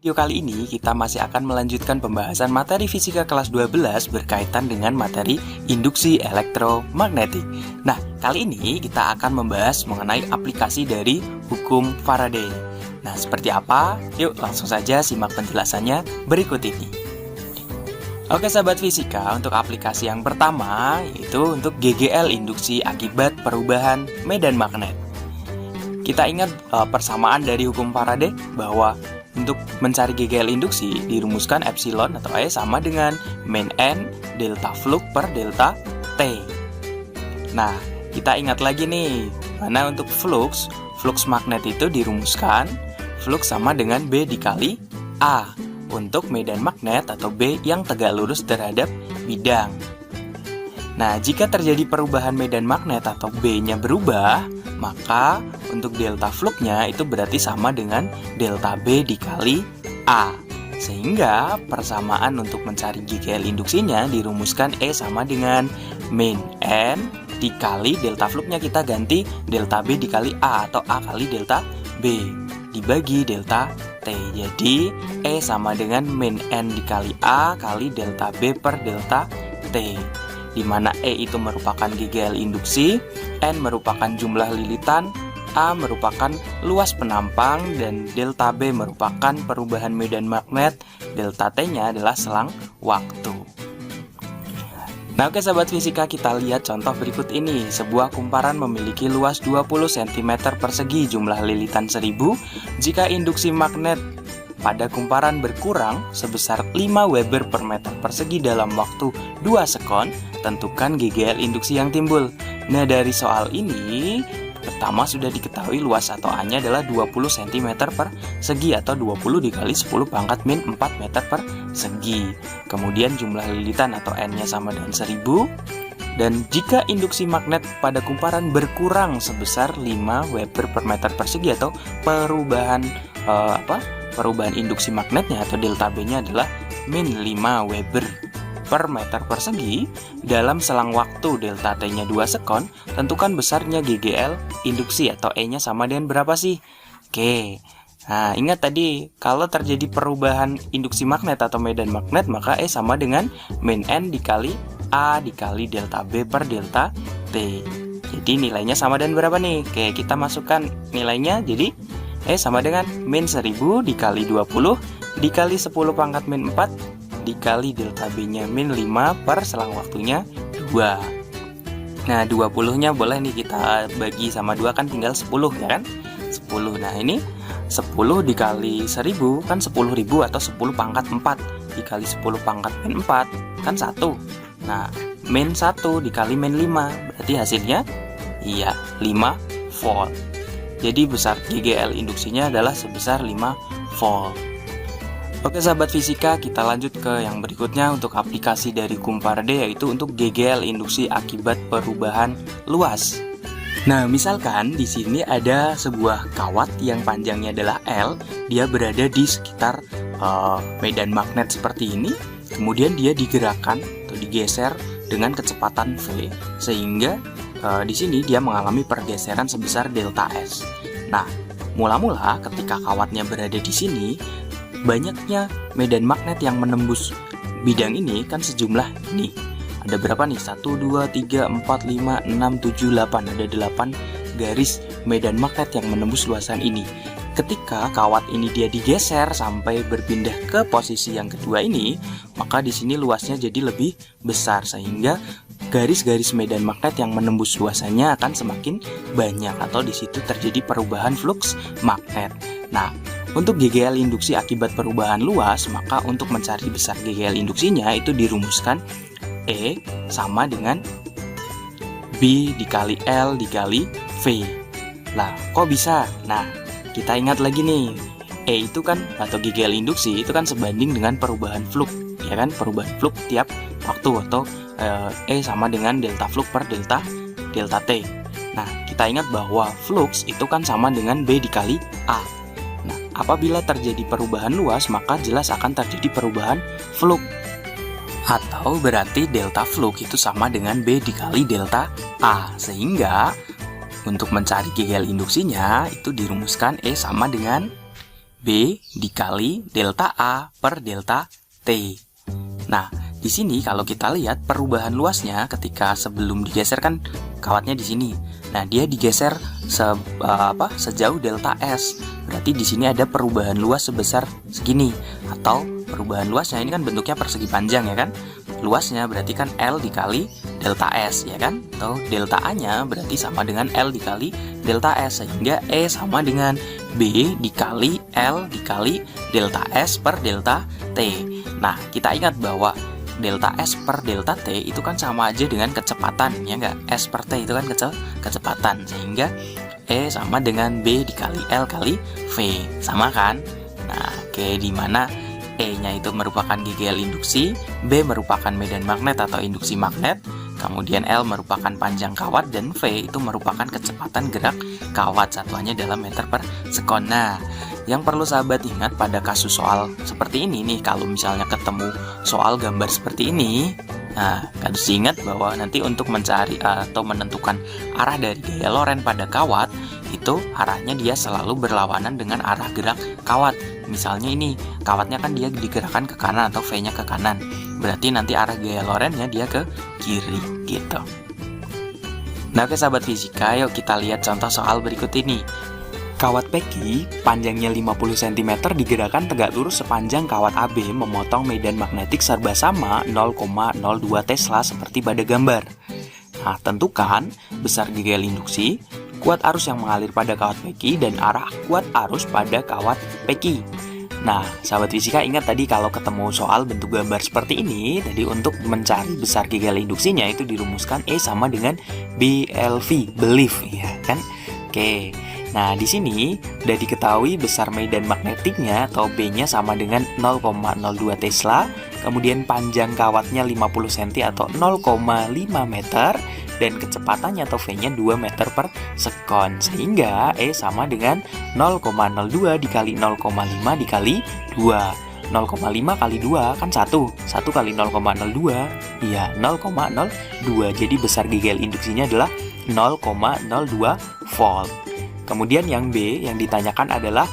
Video kali ini kita masih akan melanjutkan pembahasan materi fisika kelas 12 berkaitan dengan materi induksi elektromagnetik. Nah, kali ini kita akan membahas mengenai aplikasi dari hukum Faraday. Nah, seperti apa? Yuk langsung saja simak penjelasannya berikut ini. Oke sahabat fisika, untuk aplikasi yang pertama yaitu untuk GGL induksi akibat perubahan medan magnet. Kita ingat persamaan dari hukum Faraday bahwa untuk mencari GGL induksi dirumuskan epsilon atau E sama dengan min N delta flux per delta T. Nah, kita ingat lagi nih, mana untuk flux magnet itu dirumuskan flux sama dengan B dikali A untuk medan magnet atau B yang tegak lurus terhadap bidang. Nah, jika terjadi perubahan medan magnet atau B-nya berubah, maka untuk delta flux-nya itu berarti sama dengan delta B dikali A. Sehingga persamaan untuk mencari GGL induksinya dirumuskan E sama dengan min N dikali delta flux-nya kita ganti delta B dikali A atau A kali delta B dibagi delta T. Jadi E sama dengan min N dikali A kali delta B per delta T, di mana E itu merupakan GGL induksi, N merupakan jumlah lilitan, A merupakan luas penampang, dan delta B merupakan perubahan medan magnet, delta T-nya adalah selang waktu. Nah, oke sahabat fisika, kita lihat contoh berikut ini. Sebuah kumparan memiliki luas 20 cm persegi, jumlah lilitan 1000. Jika induksi magnet pada kumparan berkurang sebesar 5 Weber per meter persegi dalam waktu 2 sekon, tentukan GGL induksi yang timbul. Nah, dari soal ini pertama sudah diketahui luas atau A-nya adalah 20 cm persegi atau 20 dikali 10 pangkat min 4 meter persegi. Kemudian jumlah lilitan atau N-nya sama dengan 1000. Dan jika induksi magnet pada kumparan berkurang sebesar 5 Weber per meter persegi atau perubahan perubahan induksi magnetnya atau delta B-nya adalah min 5 Weber per meter persegi dalam selang waktu delta T-nya 2 sekon, tentukan besarnya GGL induksi atau E-nya sama dengan berapa sih? Oke, nah ingat tadi kalau terjadi perubahan induksi magnet atau medan magnet, maka E sama dengan min N dikali A dikali delta B per delta T. Jadi nilainya sama dengan berapa nih? Oke, kita masukkan nilainya, jadi E sama dengan min 1000 dikali 20 dikali 10 pangkat min 4 dikali delta B-nya min 5 per selang waktunya 2. Nah, 20-nya boleh nih kita bagi sama 2, kan tinggal 10 ya kan? 10. Nah, ini 10 dikali 1000 kan 10.000 atau 10 pangkat 4 dikali 10 pangkat min 4 kan 1. Nah, min 1 dikali min 5 berarti hasilnya iya 5 volt. Jadi besar GGL induksinya adalah sebesar 5 volt. Oke sahabat fisika, kita lanjut ke yang berikutnya untuk aplikasi dari hukum Faraday, yaitu untuk GGL induksi akibat perubahan luas. Nah, misalkan di sini ada sebuah kawat yang panjangnya adalah L, dia berada di sekitar medan magnet seperti ini, kemudian dia digerakkan atau digeser dengan kecepatan V, sehingga di sini dia mengalami pergeseran sebesar delta S. Nah, mula-mula ketika kawatnya berada di sini, banyaknya medan magnet yang menembus bidang ini kan sejumlah ini. Ada berapa nih? 1, 2, 3, 4, 5, 6, 7, 8. Ada 8 garis medan magnet yang menembus luasan ini. Ketika kawat ini dia digeser sampai berpindah ke posisi yang kedua ini, maka di sini luasnya jadi lebih besar, sehingga garis-garis medan magnet yang menembus luasannya akan semakin banyak, atau di situ terjadi perubahan flux magnet. Nah, untuk GGL induksi akibat perubahan luas, maka untuk mencari besar GGL induksinya itu dirumuskan E sama dengan B dikali L dikali V. Lah, kok bisa? Nah, kita ingat lagi nih, E itu kan atau GGL induksi itu kan sebanding dengan perubahan flux, ya kan? Perubahan flux tiap waktu, atau E sama dengan delta flux per delta T. Nah, kita ingat bahwa flux itu kan sama dengan B dikali A. Nah, apabila terjadi perubahan luas, maka jelas akan terjadi perubahan flux. Atau berarti delta flux itu sama dengan B dikali delta A. Sehingga untuk mencari GGL induksinya itu dirumuskan E sama dengan B dikali delta A per delta T. Nah, di sini kalau kita lihat perubahan luasnya ketika sebelum digeser kan kawatnya di sini. Nah, dia digeser sejauh delta S. Berarti di sini ada perubahan luas sebesar segini, atau perubahan luasnya ini kan bentuknya persegi panjang ya kan? Luasnya berarti kan L dikali delta S ya kan? Atau delta A-nya berarti sama dengan L dikali delta S, sehingga E sama dengan B dikali L dikali delta S per delta T. Nah, kita ingat bahwa delta S per delta T itu kan sama aja dengan kecepatan, ya nggak? S per T itu kan kecepatan, sehingga E sama dengan B dikali L kali V, sama kan? Nah, oke, di mana E-nya itu merupakan GGL induksi, B merupakan medan magnet atau induksi magnet, kemudian L merupakan panjang kawat, dan V itu merupakan kecepatan gerak kawat, satuannya dalam meter per sekon. Nah, yang perlu sahabat ingat pada kasus soal seperti ini nih, kalau misalnya ketemu soal gambar seperti ini, nah, harus diingat bahwa nanti untuk mencari atau menentukan arah dari gaya loren pada kawat, itu arahnya dia selalu berlawanan dengan arah gerak kawat. Misalnya ini, kawatnya kan dia digerakkan ke kanan atau V-nya ke kanan, berarti nanti arah gaya lorennya dia ke kiri gitu. Nah, oke sahabat fisika, yuk kita lihat contoh soal berikut ini. Kawat peki panjangnya 50 cm digerakkan tegak lurus sepanjang kawat AB memotong medan magnetik serba sama 0,02 Tesla seperti pada gambar. Nah, tentukan besar GGL induksi, kuat arus yang mengalir pada kawat peki, dan arah kuat arus pada kawat peki. Nah, sahabat fisika ingat tadi kalau ketemu soal bentuk gambar seperti ini, tadi untuk mencari besar GGL induksinya itu dirumuskan E sama dengan BLV, belief ya kan? Oke. Nah, di sini udah diketahui besar medan magnetiknya atau B-nya sama dengan 0,02 Tesla, kemudian panjang kawatnya 50 cm atau 0,5 meter, dan kecepatannya atau V-nya 2 meter per sekon, sehingga E sama dengan 0,02 dikali 0,5 dikali 2. 0,5 kali 2 kan 1 kali 0,02, iya 0,02, jadi besar GGL induksinya adalah 0,02 volt. Kemudian yang B yang ditanyakan adalah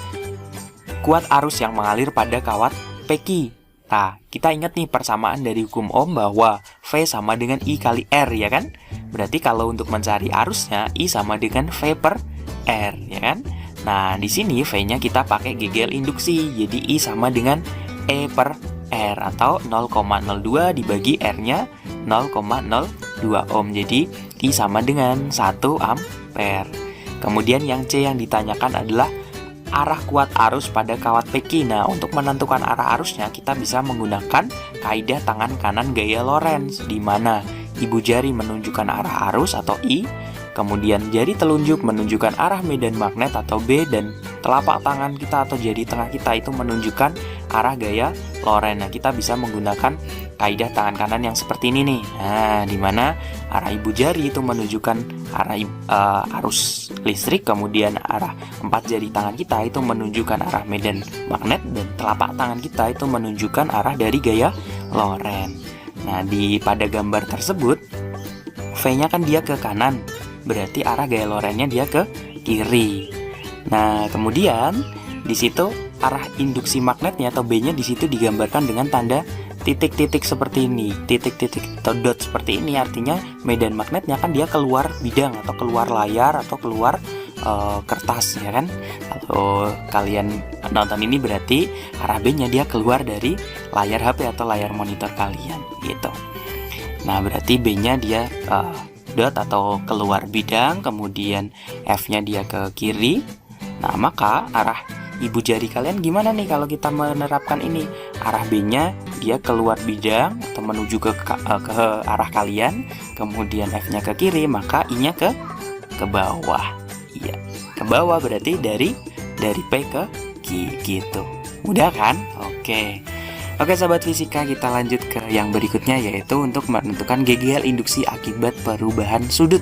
kuat arus yang mengalir pada kawat peki. Nah, kita ingat nih persamaan dari hukum Ohm bahwa V sama dengan I kali R ya kan? Berarti kalau untuk mencari arusnya I sama dengan V per R ya kan? Nah, di sini V-nya kita pakai GGL induksi. Jadi I sama dengan E per R atau 0,02 dibagi R-nya 0,02 Ohm. Jadi I sama dengan 1 ampere. Kemudian yang C yang ditanyakan adalah arah kuat arus pada kawat peki. Nah, untuk menentukan arah arusnya kita bisa menggunakan kaidah tangan kanan gaya Lorentz, di mana ibu jari menunjukkan arah arus atau I, kemudian jari telunjuk menunjukkan arah medan magnet atau B, dan telapak tangan kita atau jari tengah kita itu menunjukkan arah gaya Lorentz. Nah, kita bisa menggunakan kaidah tangan kanan yang seperti ini nih. Nah, di mana arah ibu jari itu menunjukkan arah arus listrik, kemudian arah 4 jari tangan kita itu menunjukkan arah medan magnet, dan telapak tangan kita itu menunjukkan arah dari gaya Lorentz. Nah, pada gambar tersebut V-nya kan dia ke kanan, berarti arah gaya Lorentz-nya dia ke kiri. Nah, kemudian di situ arah induksi magnetnya atau B-nya di situ digambarkan dengan tanda titik-titik seperti ini, titik-titik atau dot seperti ini, artinya medan magnetnya kan dia keluar bidang atau keluar layar atau keluar kertas ya kan. Kalau kalian nonton ini berarti arah B-nya dia keluar dari layar HP atau layar monitor kalian gitu. Nah, berarti B-nya dia dot atau keluar bidang, kemudian F-nya dia ke kiri. Nah, maka arah ibu jari kalian gimana nih kalau kita menerapkan ini? Arah B-nya dia keluar bidang atau menuju ke arah kalian, kemudian F-nya ke kiri, maka I-nya ke bawah. Iya, ke bawah berarti dari P ke Q gitu. Mudah kan? Oke. Oke sahabat fisika, kita lanjut ke yang berikutnya, yaitu untuk menentukan GGL induksi akibat perubahan sudut.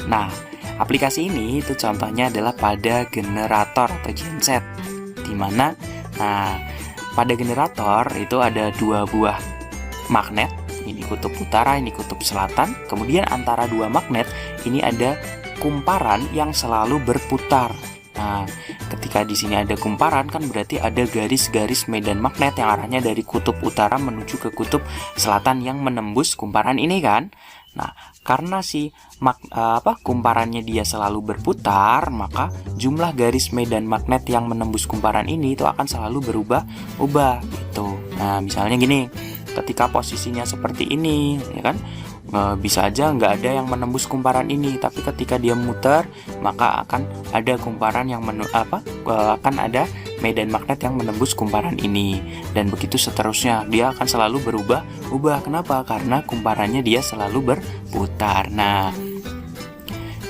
Nah, aplikasi ini itu contohnya adalah pada generator atau genset, dimana pada generator itu ada 2 buah magnet, ini kutub utara, ini kutub selatan. Kemudian antara 2 magnet ini ada kumparan yang selalu berputar. Nah, ketika di sini ada kumparan kan berarti ada garis-garis medan magnet yang arahnya dari kutub utara menuju ke kutub selatan yang menembus kumparan ini kan. Nah, karena si kumparannya dia selalu berputar, maka jumlah garis medan magnet yang menembus kumparan ini itu akan selalu berubah-ubah gitu. Nah, misalnya gini, ketika posisinya seperti ini, ya kan, bisa aja nggak ada yang menembus kumparan ini, tapi ketika dia muter maka akan ada kumparan yang akan ada medan magnet yang menembus kumparan ini, dan begitu seterusnya. Dia akan selalu berubah-ubah. Kenapa? Karena kumparannya dia selalu berputar. Nah,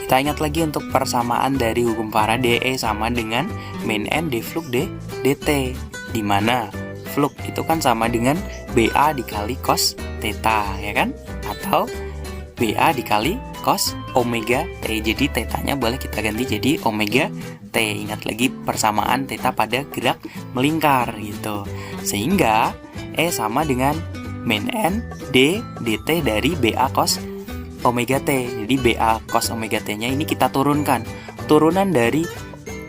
kita ingat lagi untuk persamaan dari hukum Faraday, E sama dengan min N d flux dt, di mana flux itu kan sama dengan BA dikali cos theta, ya kan? Atau BA dikali cos omega T. Jadi tetanya boleh kita ganti jadi omega T. Ingat lagi persamaan theta pada gerak melingkar gitu. Sehingga E sama dengan min N D dt dari BA cos omega T. Jadi BA cos omega T nya ini kita turunkan. Turunan dari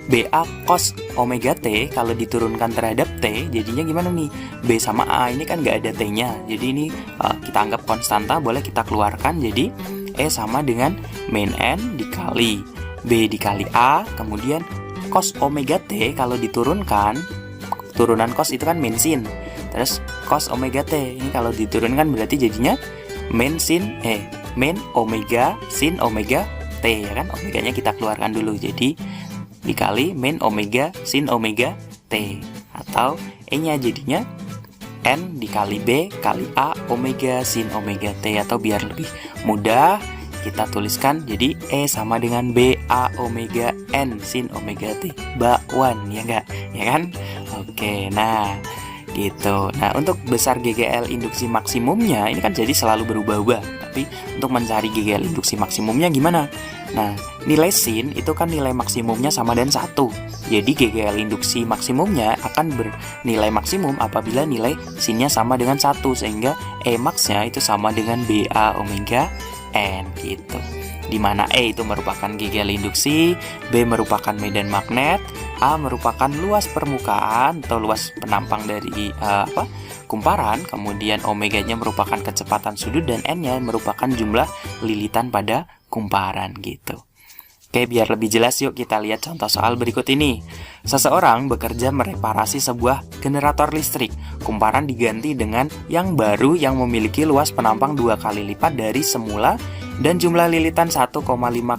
BA cos omega T kalau diturunkan terhadap T, jadinya gimana nih? B sama A ini kan nggak ada T-nya, jadi ini kita anggap konstanta, boleh kita keluarkan. Jadi E sama dengan min N dikali B dikali A, kemudian cos omega T kalau diturunkan, turunan cos itu kan min sin, terus cos omega T ini kalau diturunkan berarti jadinya min omega sin omega T, ya kan? Omeganya kita keluarkan dulu, jadi dikali min omega sin omega T, atau E-nya jadinya N dikali B kali A omega sin omega T, atau biar lebih mudah kita tuliskan jadi E sama dengan B A omega N sin omega T bakwan, ya enggak? Ya kan? Oke, nah gitu. Nah, untuk besar GGL induksi maksimumnya ini kan jadi selalu berubah-ubah. Tapi untuk mencari GGL induksi maksimumnya gimana? Nah, nilai sin itu kan nilai maksimumnya sama dengan 1. Jadi GGL induksi maksimumnya akan bernilai maksimum apabila nilai sinnya sama dengan 1, sehingga E max-nya itu sama dengan BA omega N gitu. Di mana E itu merupakan GGL induksi, B merupakan medan magnet, A merupakan luas permukaan atau luas penampang dari kumparan, kemudian omeganya merupakan kecepatan sudut, dan N-nya merupakan jumlah lilitan pada kumparan gitu. Oke, biar lebih jelas yuk kita lihat contoh soal berikut ini. Seseorang bekerja mereparasi sebuah generator listrik. Kumparan diganti dengan yang baru yang memiliki luas penampang 2 kali lipat dari semula dan jumlah lilitan 1,5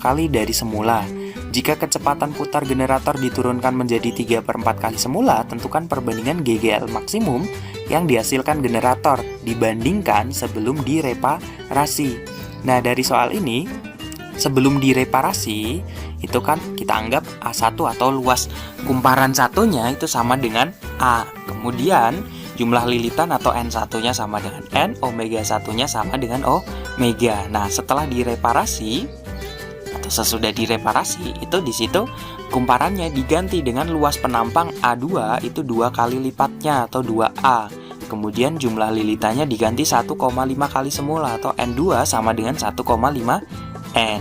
kali dari semula. Jika kecepatan putar generator diturunkan menjadi 3/4 kali semula, tentukan perbandingan GGL maksimum yang dihasilkan generator dibandingkan sebelum direparasi. Nah, dari soal ini, sebelum direparasi itu kan kita anggap A1 atau luas kumparan satunya itu sama dengan A. Kemudian jumlah lilitan atau N1-nya sama dengan N, omega satunya sama dengan omega. Nah, setelah direparasi atau sesudah direparasi itu di situ kumparannya diganti dengan luas penampang A2 itu 2 kali lipatnya atau 2A. Kemudian jumlah lilitannya diganti 1,5 kali semula atau N2 sama dengan 1,5 N.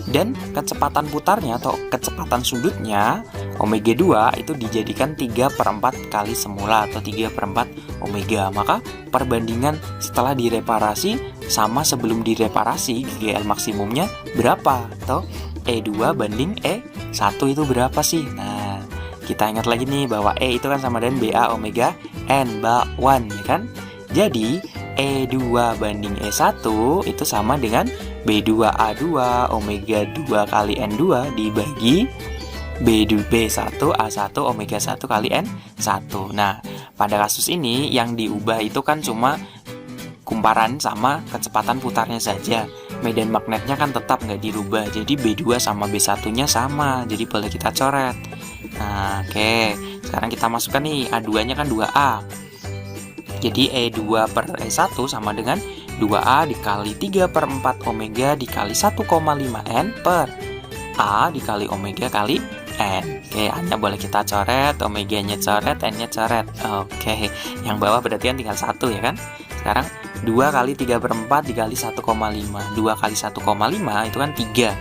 Dan kecepatan putarnya atau kecepatan sudutnya omega 2 itu dijadikan 3/4 kali semula atau 3/4 omega. Maka perbandingan setelah direparasi sama sebelum direparasi, GGL maksimumnya berapa? Atau E2 banding E1 itu berapa sih? Nah, kita ingat lagi nih bahwa E itu kan sama dengan BA omega N bakwan, ya kan? Jadi E2 banding E1 itu sama dengan B2A2 omega 2 kali N2 dibagi B1 A1 omega 1 kali N1. Nah, pada kasus ini yang diubah itu kan cuma kumparan sama kecepatan putarnya saja. Medan magnetnya kan tetap nggak dirubah. Jadi B2 sama B1-nya sama. Jadi boleh kita coret. Nah, oke. Sekarang kita masukkan nih, A2-nya kan 2A. Jadi E2 per E1 sama dengan 2A dikali 3/4 omega dikali 1,5 N per A dikali omega kali N. Oke, A-nya boleh kita coret, omega-nya coret, N-nya coret. Oke, yang bawah berarti kan tinggal 1, ya kan? Sekarang 2 kali 3/4 dikali 1,5. 2 kali 1,5 itu kan 3.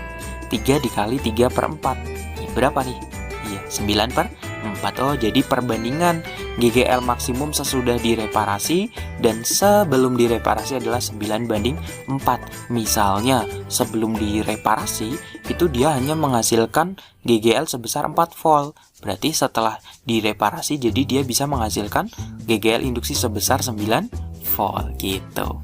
3 dikali 3/4. Ya, berapa nih? Iya, 9/4. Oh, jadi perbandingan GGL maksimum sesudah direparasi dan sebelum direparasi adalah 9/4. Misalnya, sebelum direparasi itu dia hanya menghasilkan GGL sebesar 4 volt. Berarti setelah direparasi jadi dia bisa menghasilkan GGL induksi sebesar 9 volt gitu.